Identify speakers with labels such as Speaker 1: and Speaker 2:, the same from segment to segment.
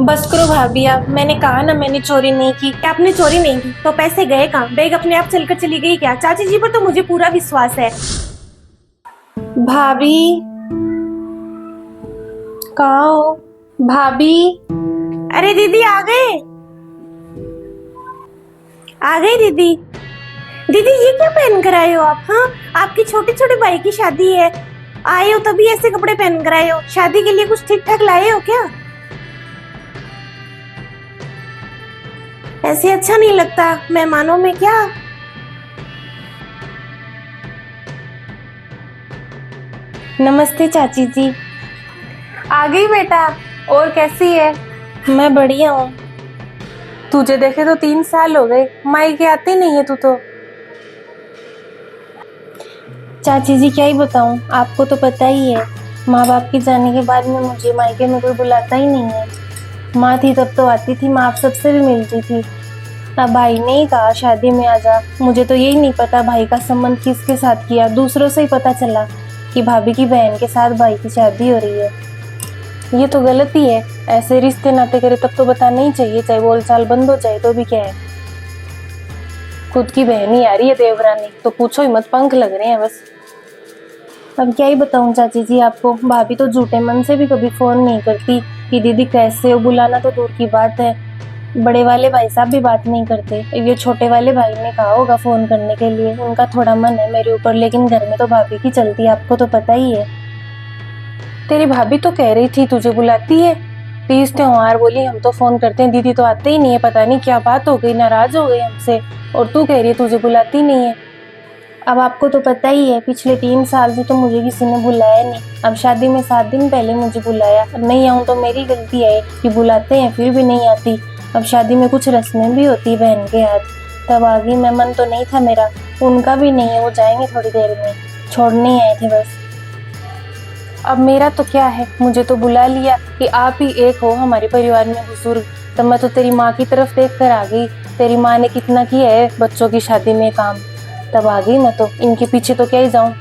Speaker 1: बस करो भाभी, आप मैंने कहा ना मैंने चोरी नहीं की।
Speaker 2: आपने चोरी नहीं की तो पैसे गए कहाँ? बैग अपने आप चलकर चली गई क्या? चाची जी पर तो मुझे पूरा विश्वास है।
Speaker 1: भाभी कहाँ हो? भाभी
Speaker 2: अरे दीदी आ गए, आ गए दीदी। दीदी ये क्या पहन कर आए हो आप? हाँ, आपकी छोटे छोटे भाई की शादी है, आए हो तभी ऐसे कपड़े पहन कर आए हो? शादी के लिए कुछ ठीक ठाक लाए हो क्या? ऐसे अच्छा नहीं लगता मेहमानों में क्या।
Speaker 1: नमस्ते चाची जी।
Speaker 3: आ गई बेटा, और कैसी है?
Speaker 1: मैं बढ़िया हूँ।
Speaker 3: तुझे देखे तो 3 साल हो गए, मायके आती नहीं है तू तो।
Speaker 1: चाची जी क्या ही बताऊँ, आपको तो पता ही है, माँ बाप के जाने के बाद में मुझे मायके में कोई बुलाता ही नहीं है। माँ थी तब तो आती थी, माँ सबसे भी मिलती थी। अब भाई ने ही कहा शादी में आ जा। मुझे तो यही नहीं पता भाई का संबंध किसके साथ किया, दूसरों से ही पता चला कि भाभी की बहन के साथ भाई की शादी हो रही है। ये तो गलत ही है, ऐसे रिश्ते नाते करे तब तो बताना ही चाहिए, चाहे बोलचाल बंद हो जाए तो भी क्या है। खुद की बहन ही आ रही है देवरानी, तो पूछो ही मत, पंख लग रहे हैं बस। अब क्या ही बताऊं चाची जी आपको, भाभी तो झूठे मन से भी कभी फोन नहीं करती कि दीदी कैसे हो, बुलाना तो दूर की बात है। बड़े वाले भाई साहब भी बात नहीं करते, ये छोटे वाले भाई ने कहा होगा फोन करने के लिए, उनका थोड़ा मन है मेरे ऊपर, लेकिन घर में तो भाभी की चलती है, आपको तो पता ही है।
Speaker 3: तेरी भाभी तो कह रही थी तुझे बुलाती है, तीज त्योहार बोली हम तो फोन करते हैं, दीदी तो आते ही नहीं है, पता नहीं क्या बात हो गई, नाराज हो गई हमसे, और तू कह रही है तुझे बुलाती नहीं है।
Speaker 1: अब आपको तो पता ही है, पिछले 3 साल से तो मुझे किसी ने बुलाया नहीं। अब शादी में 7 दिन पहले मुझे बुलाया, नहीं आऊँ तो मेरी गलती है कि बुलाते हैं फिर भी नहीं आती। अब शादी में कुछ रस्में भी होती है बहन के हाथ, तब आ गई मैं, मन तो नहीं था मेरा, उनका भी नहीं है, वो जाएंगे थोड़ी देर में, छोड़ने ही आए थे बस।
Speaker 3: अब मेरा तो क्या है, मुझे तो बुला लिया कि आप ही एक हो हमारे परिवार में बुजुर्ग, तब मैं तो तेरी माँ की तरफ देख कर आ गई, तेरी माँ ने कितना किया है बच्चों की शादी में काम, तब आ गई मैं तो, इनके पीछे तो क्या ही जाऊं।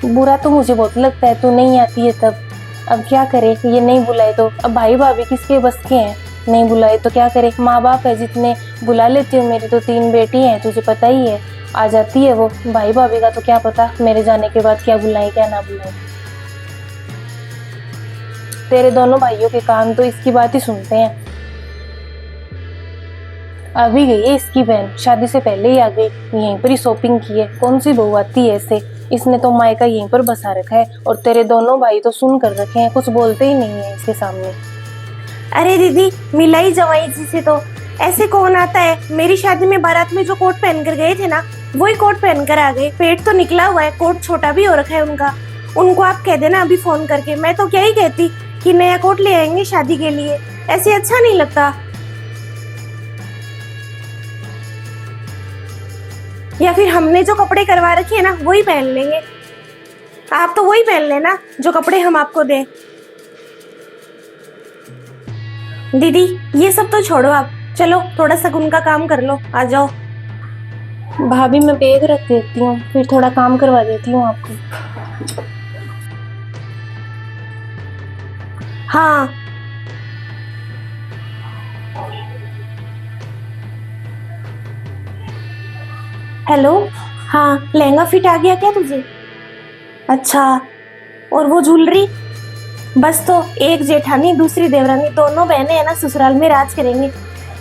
Speaker 3: बुरा तो मुझे बहुत लगता है तू नहीं आती है तब, अब क्या करे, ये नहीं बुलाए तो, अब भाई भाभी किसके बस के हैं, नहीं बुलाए तो क्या करे, माँ बाप है जितने बुला लेती हूँ, मेरी तो 3 बेटी हैं तुझे पता ही है, आ जाती है वो, भाई भाभी का तो क्या पता मेरे जाने के बाद क्या बुलाए क्या ना बुलाए। तेरे दोनों भाइयों के कान तो इसकी बात ही सुनते हैं। अभी गई है इसकी बहन, शादी से पहले ही आ गई, यहीं पर ही शॉपिंग की है, कौन सी बहू आती है ऐसे, इसने तो मायका यहीं पर बसा रखा है, और तेरे दोनों भाई तो सुन कर रखे हैं, कुछ बोलते ही नहीं है इसके सामने।
Speaker 2: अरे दीदी मिला ही जवाई जी से तो, ऐसे कौन आता है? मेरी शादी में बारात में जो कोट पहन कर गए थे ना, वही कोट पहन कर आ गए, पेट तो निकला हुआ है, कोट छोटा भी हो रखा है उनका। उनको आप कह देना अभी फोन करके, मैं तो क्या ही कहती कि नया कोट ले आएंगे शादी के लिए, ऐसे अच्छा नहीं लगता। या फिर हमने जो कपड़े करवा रखे हैं ना वही पहन लेंगे, आप तो वही पहन लेना जो कपड़े हम आपको दें। दीदी ये सब तो छोड़ो, आप चलो थोड़ा शगुन का काम कर लो, आ जाओ।
Speaker 1: भाभी मैं बैग रख देती हूँ, फिर थोड़ा काम करवा देती हूँ आपको।
Speaker 2: हाँ हेलो, हाँ लहंगा फिट आ गया क्या तुझे? अच्छा, और वो ज्वेलरी? बस तो एक जेठानी दूसरी देवरानी, दोनों बहनें है ना ससुराल में राज करेंगे।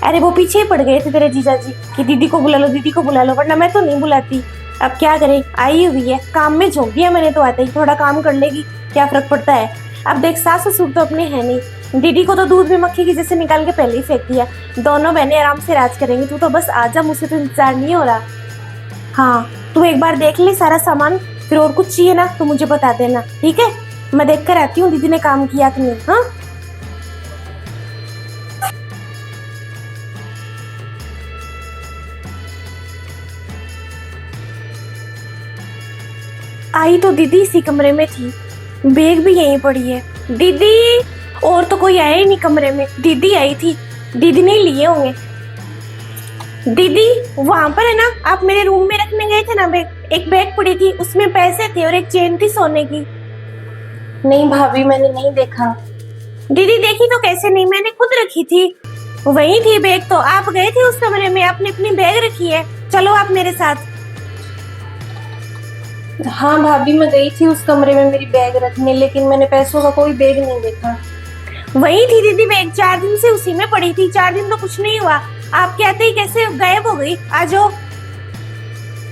Speaker 2: अरे वो पीछे ही पड़ गए थे तेरे जीजा जी कि दीदी को बुला लो, दीदी को बुला लो, वरना मैं तो नहीं बुलाती। अब क्या करे, आई हुई है, काम में झोंक दिया मैंने तो, आते ही थोड़ा काम कर लेगी, क्या फर्क पड़ता है। अब देख सास ससुर तो अपने है नहीं, दीदी को तो दूध में मक्खी की जैसे निकाल के पहले ही फेंक दिया, दोनों बहनें आराम से राज करेंगी, तू तो बस आजा, मुझसे तो इंतजार नहीं हो रहा। हाँ तू एक बार देख ले सारा सामान, फिर और कुछ चाहिए ना तो मुझे बता देना, ठीक है? मैं देख कर आती हूँ दीदी ने काम किया कि नहीं। हाँ आई तो दीदी इसी कमरे में थी, बैग भी यहीं पड़ी है। दीदी, और तो कोई आया ही नहीं कमरे में, दीदी आई थी, दीदी ने लिए होंगे। दीदी वहां पर है ना, आप मेरे रूम में रखने गए थे ना बैग, एक बैग पड़ी थी, उसमें पैसे थे और एक चेन थी सोने की।
Speaker 1: नहीं भाभी मैंने नहीं देखा,
Speaker 2: दीदी देखी तो कैसे नहीं, मैंने खुद रखी थी, वही थी बैग। तो आप गए थे उस कमरे में, आपने अपनी बैग रखी है, चलो आप मेरे साथ।
Speaker 3: हाँ भाभी, मैं गई थी उस कमरे में मेरी बैग रखने, लेकिन मैंने पैसों का कोई बैग नहीं देखा।
Speaker 2: वही थी दीदी बैग, 4 दिन से उसी में पड़ी थी, 4 दिन तो कुछ नहीं हुआ, आप कहते ही कैसे गायब हो गई। आ जाओ।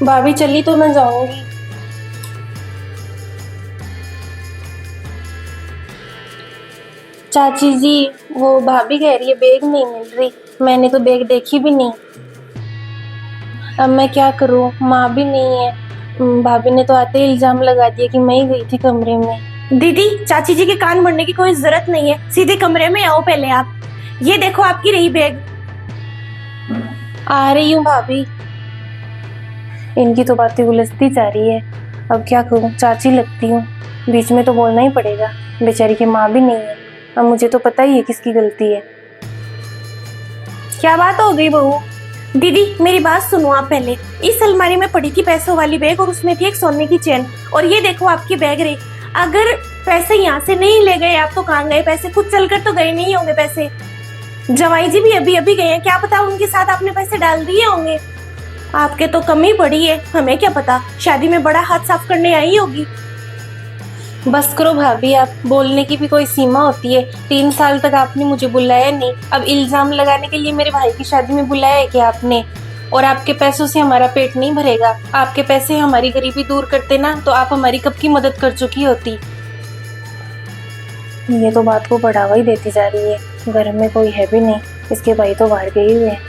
Speaker 3: भाभी चली तो मैं जाऊंगी। चाची जी, वो भाभी कह रही है बैग नहीं मिल रही, मैंने तो बैग देखी भी नहीं। अब मैं क्या करूं, माँ भी नहीं है। भाभी ने तो आते ही इल्जाम लगा दिया कि मैं ही गई थी कमरे में।
Speaker 2: दीदी चाची जी के कान भरने की कोई जरूरत नहीं है, सीधे कमरे में आओ पहले आप। ये देखो आपकी रही बैग।
Speaker 3: आ रही हूँ भाभी। इनकी तो बातें उलझती जा रही है, अब क्या करूं, चाची लगती हूँ, बीच में तो बोलना ही पड़ेगा। बेचारी की माँ भी नहीं है, अब मुझे तो पता ही है किसकी गलती है।
Speaker 2: क्या बात हो गई बहू? दीदी मेरी बात सुनो आप पहले। इस अलमारी में पड़ी थी पैसों वाली बैग और उसमें थी एक सोने की चेन, और ये देखो आपकी बैग रही। अगर पैसे यहाँ से नहीं ले गए आप तो कहाँ गए पैसे? खुद चलकर तो गए नहीं होंगे पैसे। जवाई जी भी अभी अभी गए हैं, क्या पता उनके साथ आपने पैसे डाल दिए होंगे। आपके तो कम ही पड़ी है, हमें क्या पता, शादी में बड़ा हाथ साफ करने आई होगी।
Speaker 3: बस करो भाभी, आप बोलने की भी कोई सीमा होती है। 3 साल तक आपने मुझे बुलाया नहीं, अब इल्जाम लगाने के लिए मेरे भाई की शादी में बुलाया है क्या आपने? और आपके पैसों से हमारा पेट नहीं भरेगा। आपके पैसे हमारी गरीबी दूर करते ना, तो आप हमारी कब की मदद कर चुकी होती। ये तो बात को बढ़ावा ही देती जा रही है। घर में कोई है भी नहीं, इसके भाई तो बाहर गए हुए हैं।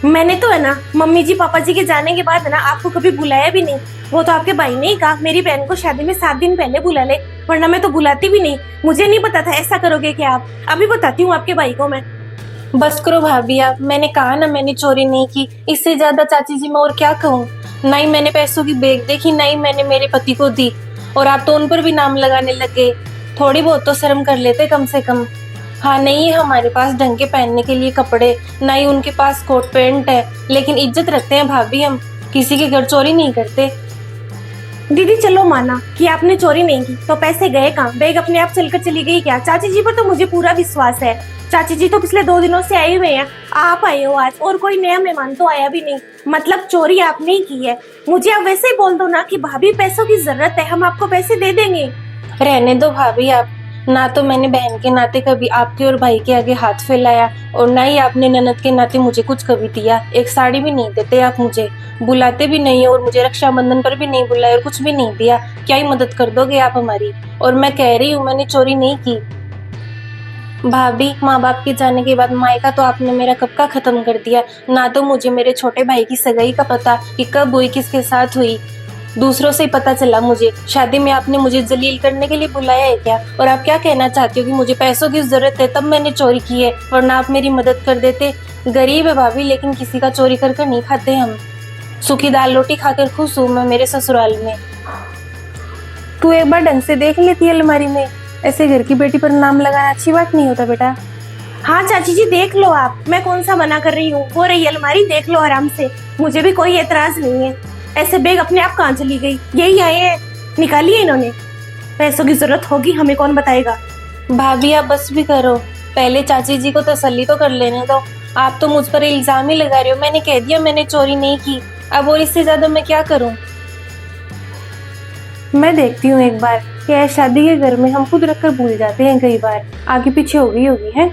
Speaker 2: मैंने तो है ना मम्मी जी पापा जी के जाने के बाद है ना आपको कभी बुलाया भी नहीं। वो तो आपके भाई ने ही कहा मेरी बहन को शादी में 7 दिन पहले बुला ले, वरना मैं तो बुलाती भी नहीं। मुझे नहीं पता था ऐसा करोगे क्या आप। अभी बताती हूँ आपके भाई को मैं।
Speaker 3: बस करो भाभी आप, मैंने कहा ना मैंने चोरी नहीं की। इससे ज्यादा चाची जी मैं और क्या कहूँ। ना ही मैंने पैसों की बैग देखी, ना ही मैंने मेरे पति को दी, और आप तो उन पर भी नाम लगाने लग गए। थोड़ी बहुत तो शर्म कर लेते कम से कम। हाँ, नहीं है हमारे पास ढंग के पहनने के लिए कपड़े, ना ही उनके पास कोट पैंट है, लेकिन इज्जत रखते हैं भाभी हम, किसी के घर चोरी नहीं करते।
Speaker 2: दीदी चलो माना कि आपने चोरी नहीं की, तो पैसे गए कहाँ? बैग अपने आप चलकर चली गई क्या? चाची जी पर तो मुझे पूरा विश्वास है। चाची जी तो पिछले 2 दिनों से आए हुए हैं, आप आए हो आज, और कोई नया मेहमान तो आया भी नहीं। मतलब चोरी आपने ही की है। मुझे आप वैसे ही बोल दो ना कि भाभी पैसों की जरूरत है, हम आपको पैसे दे देंगे।
Speaker 3: रहने दो भाभी आप, ना तो मैंने बहन के नाते कभी आपके और भाई के आगे हाथ फैलाया, और ना ही आपने ननद के नाते मुझे कुछ कभी दिया। एक साड़ी भी नहीं देते आप, मुझे बुलाते भी नहीं, और मुझे रक्षाबंधन पर भी नहीं बुलाया और कुछ भी नहीं दिया। क्या ही मदद कर दोगे आप हमारी? और मैं कह रही हूँ मैंने चोरी नहीं की। भाभी, माँ बाप के जाने के बाद मायका तो आपने मेरा कब का खत्म कर दिया। ना तो मुझे मेरे छोटे भाई की सगाई का पता कि कब हुई, किसके साथ हुई, दूसरों से ही पता चला मुझे। शादी में आपने मुझे जलील करने के लिए बुलाया है क्या? और आप क्या कहना चाहती हो कि मुझे पैसों की जरूरत है तब मैंने चोरी की है, वरना आप मेरी मदद कर देते। गरीब है भाभी, लेकिन किसी का चोरी कर कर नहीं खाते हम। सूखी दाल रोटी खाकर खुश हूँ मैं मेरे ससुराल में। तू एक बार ढंग से देख लेती है अलमारी में, ऐसे घर की बेटी पर नाम लगाना अच्छी बात नहीं होता बेटा।
Speaker 2: हाँ चाची जी देख लो आप, मैं कौन सा मना कर रही हूँ। वो रही अलमारी, देख लो आराम से, मुझे भी कोई एतराज नहीं है। ऐसे बैग अपने आप कहाँ चली गई? यही आए हैं, निकालिए इन्होंने। पैसों की जरूरत होगी, हमें कौन बताएगा।
Speaker 3: भाभी आप बस भी करो, पहले चाची जी को तसल्ली तो कर लेने दो। आप तो मुझ पर इल्जाम ही लगा रहे हो। मैंने कह दिया मैंने चोरी नहीं की, अब और इससे ज्यादा मैं क्या करूं। मैं देखती हूँ एक बार, क्या शादी के घर में हम खुद रखकर भूल जाते हैं, कई बार आगे पीछे हो गई होगी है।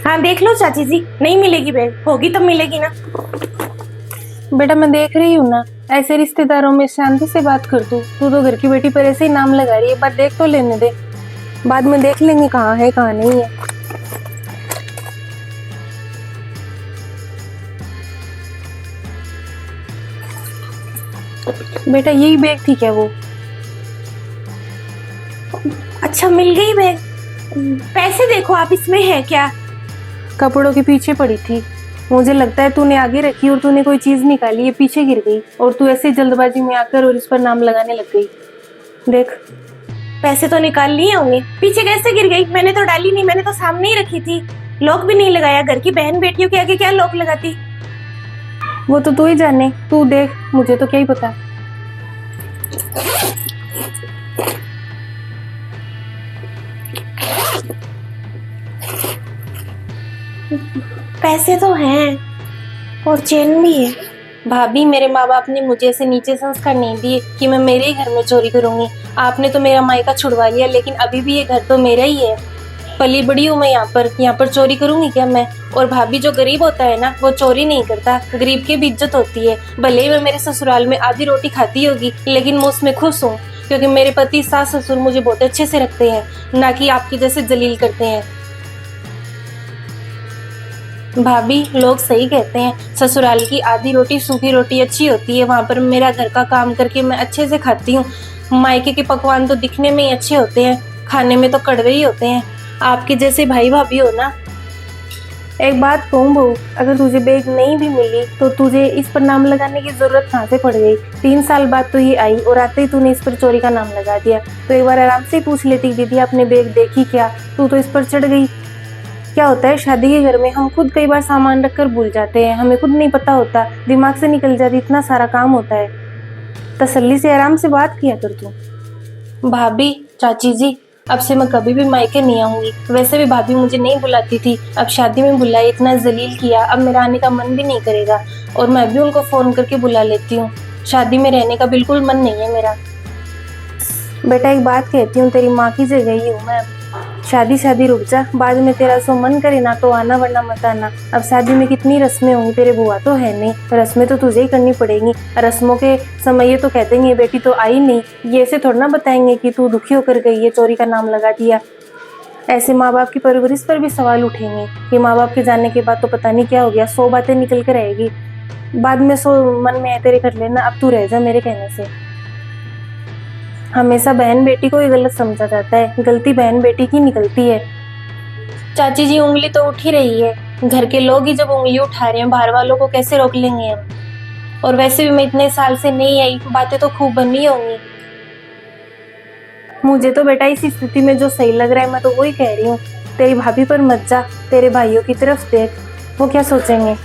Speaker 2: हाँ देख लो चाची जी, नहीं मिलेगी बैग, होगी तब मिलेगी ना।
Speaker 3: बेटा मैं देख रही हूँ ना, ऐसे रिश्तेदारों में शांति से बात कर तू तो घर की बेटी पर ऐसे ही नाम लगा रही है। बात देख तो लेने दे, बाद में देख लेंगे कहाँ है कहाँ नहीं है। बेटा यही बैग थी क्या वो?
Speaker 2: अच्छा मिल गई बैग। पैसे देखो आप, इसमें है क्या?
Speaker 3: कपड़ों के पीछे पड़ी थी, मुझे लगता है तूने आगे रखी और तूने कोई चीज निकाली, ये पीछे गिर गई और तू ऐसे जल्दबाजी में आकर और इस पर नाम लगाने लग गई। देख
Speaker 2: पैसे तो निकाल लिए होंगे, पीछे कैसे गिर गई? मैंने तो डाली नहीं, मैंने तो सामने ही रखी थी, लॉक भी नहीं लगाया। घर की बहन बेटियों के आगे क्या लॉक लगाती?
Speaker 3: वो तो तू ही जाने, तू देख, मुझे तो क्या ही पता।
Speaker 2: पैसे तो हैं और चैन भी है।
Speaker 3: भाभी, मेरे माँ बाप ने मुझे ऐसे नीचे संस्कार नहीं दिए कि मैं मेरे ही घर में चोरी करूंगी। आपने तो मेरा मायका छुड़वा लिया, लेकिन अभी भी ये घर तो मेरा ही है। पली बड़ी हूँ मैं यहाँ पर चोरी करूंगी क्या मैं? और भाभी, जो गरीब होता है ना, वो चोरी नहीं करता। गरीब की भी इज्जत होती है। भले ही मैं मेरे ससुराल में आधी रोटी खाती होगी, लेकिन मैं उसमें खुश हूँ, क्योंकि मेरे पति सास ससुर मुझे बहुत अच्छे से रखते हैं, ना कि आपके जैसे जलील करते हैं। भाभी, लोग सही कहते हैं, ससुराल की आधी रोटी सूखी रोटी अच्छी होती है। वहाँ पर मेरा घर का काम करके मैं अच्छे से खाती हूँ। मायके के पकवान तो दिखने में ही अच्छे होते हैं, खाने में तो कड़वे ही होते हैं। आपके जैसे भाई भाभी हो ना। एक बात कहूँ बहू, अगर तुझे बैग नहीं भी मिली तो तुझे इस पर नाम लगाने की जरूरत कहाँ से पड़ गई? 3 साल बाद तो ये आई और आते ही तूने इस पर चोरी का नाम लगा दिया। तो एक बार आराम से पूछ लेती, दीदी आपने बैग देखी क्या? तू तो इस पर चढ़ गई। क्या होता है, शादी के घर में हम खुद कई बार सामान रखकर भूल जाते हैं, हमें खुद नहीं पता होता, दिमाग से निकल जाती, इतना सारा काम होता है। तसल्ली से आराम से बात किया कर तू। भाभी, चाची जी, अब से मैं कभी भी मायके नहीं आऊंगी। वैसे भी भाभी मुझे नहीं बुलाती थी, अब शादी में बुलाई, इतना जलील किया, अब मेरा आने का मन भी नहीं करेगा। और मैं भी उनको फोन करके बुला लेती हूँ। शादी में रहने का बिल्कुल मन नहीं है मेरा। बेटा, एक बात कहती हूँ, तेरी माँ की जगह ही हूँ मैं। शादी रुक जा, बाद में तेरा सो मन करे ना तो आना, वरना मत आना। अब शादी में कितनी रस्में होंगी, तेरे बुआ तो है नहीं, रस्में तो तुझे ही करनी पड़ेंगी। रस्मों के समय ये तो कहते हैं ये बेटी तो आई नहीं, ये ऐसे थोड़ा ना बताएंगे कि तू दुखी होकर गई है, चोरी का नाम लगा दिया। ऐसे माँ बाप की परवरिश पर भी सवाल उठेंगे कि माँ बाप के जाने के बाद तो पता नहीं क्या हो गया, 100 बातें निकल कर रहेगी। बाद में 100 मन में है तेरे कर लेना, अब तू रह जा मेरे कहने से। हमेशा बहन बेटी को ही गलत समझा जाता है, गलती बहन बेटी की निकलती है। चाची जी, उंगली तो उठ ही रही है, घर के लोग ही जब उंगली उठा रहे हैं, बाहर वालों को कैसे रोक लेंगे हम? और वैसे भी मैं इतने साल से नहीं आई, बातें तो खूब बननी होंगी। मुझे तो बेटा इस स्थिति में जो सही लग रहा है मैं तो वही कह रही हूँ। तेरी भाभी पर मत जा, तेरे भाइयों की तरफ देख, वो क्या सोचेंगे।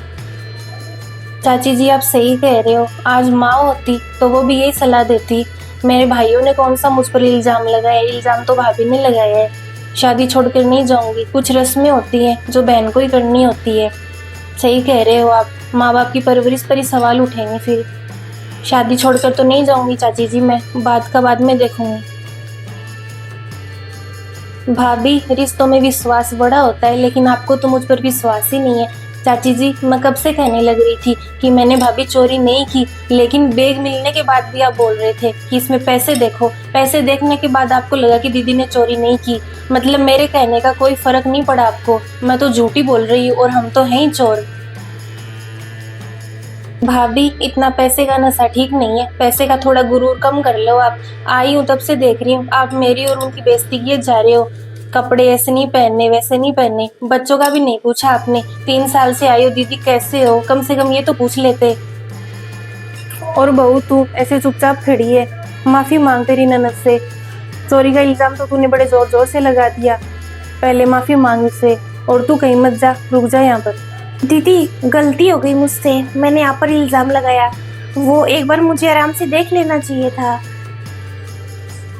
Speaker 3: चाची जी, आप सही कह रहे हो। आज माँ होती तो वो भी यही सलाह देती। मेरे भाइयों ने कौन सा मुझ पर इल्जाम लगाया? इल्जाम तो भाभी ने लगाया है। शादी छोड़कर नहीं जाऊंगी, कुछ रस्में होती हैं जो बहन को ही करनी होती है। सही कह रहे हो आप, माँ बाप की परवरिश पर ही सवाल उठेंगे फिर। शादी छोड़कर तो नहीं जाऊंगी चाची जी, मैं बात का बाद में देखूंगी। भाभी, रिश्तों में विश्वास बड़ा होता है, लेकिन आपको तो मुझ पर विश्वास ही नहीं है। चाची जी, मैं कब से कहने लग रही थी कि मैंने भाभी चोरी नहीं की, लेकिन बैग मिलने के बाद भी आप बोल रहे थे कि इसमें पैसे देखो। पैसे देखने के बाद आपको लगा कि दीदी ने चोरी नहीं की। मतलब मेरे कहने का कोई फर्क नहीं पड़ा आपको। मैं तो झूठी बोल रही हूँ और हम तो हैं ही चोर। भाभी, इतना पैसे का नशा ठीक नहीं है, पैसे का थोड़ा गुरूर कम कर लो आप। आई हूँ तब से देख रही हूँ, आप मेरी और उनकी बेइज्जती किए जा रहे हो। कपड़े ऐसे नहीं पहनने, वैसे नहीं पहनने, बच्चों का भी नहीं पूछा आपने। 3 साल से आई हो, दीदी कैसे हो, कम से कम ये तो पूछ लेते। और बहू, तू ऐसे चुपचाप खड़ी है, माफी मांग तेरी ननद से। चोरी का इल्जाम तो तूने बड़े जोर जोर से लगा दिया, पहले माफी मांग उससे। और तू कहीं मत जा, रुक जा यहाँ पर।
Speaker 2: दीदी, गलती हो गई मुझसे, मैंने आप पर इल्जाम लगाया। वो एक बार मुझे आराम से देख लेना चाहिए था।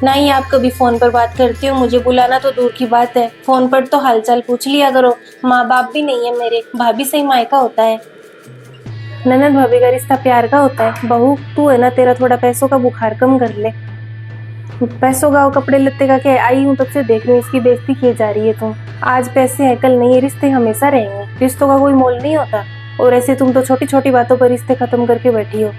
Speaker 3: नहीं, आप कभी फोन पर बात करती हो, मुझे बुलाना तो दूर की बात है। फोन पर तो हालचाल पूछ लिया करो। माँ बाप भी नहीं है मेरे, भाभी से ही मायका होता है। ननद भाभी का रिश्ता प्यार का होता है। बहू, तू है ना, तेरा थोड़ा पैसों का बुखार कम कर ले। पैसों का, कपड़े लत्ते का क्या? आई हूँ तब से देख रही हूँ, इसकी बेइज्जती किए जा रही है तुम। आज पैसे हैं, कल नहीं है, रिश्ते हमेशा रहेंगे। रिश्तों का कोई मोल नहीं होता। और ऐसे तुम तो छोटी छोटी बातों पर रिश्ते खत्म करके बैठी हो।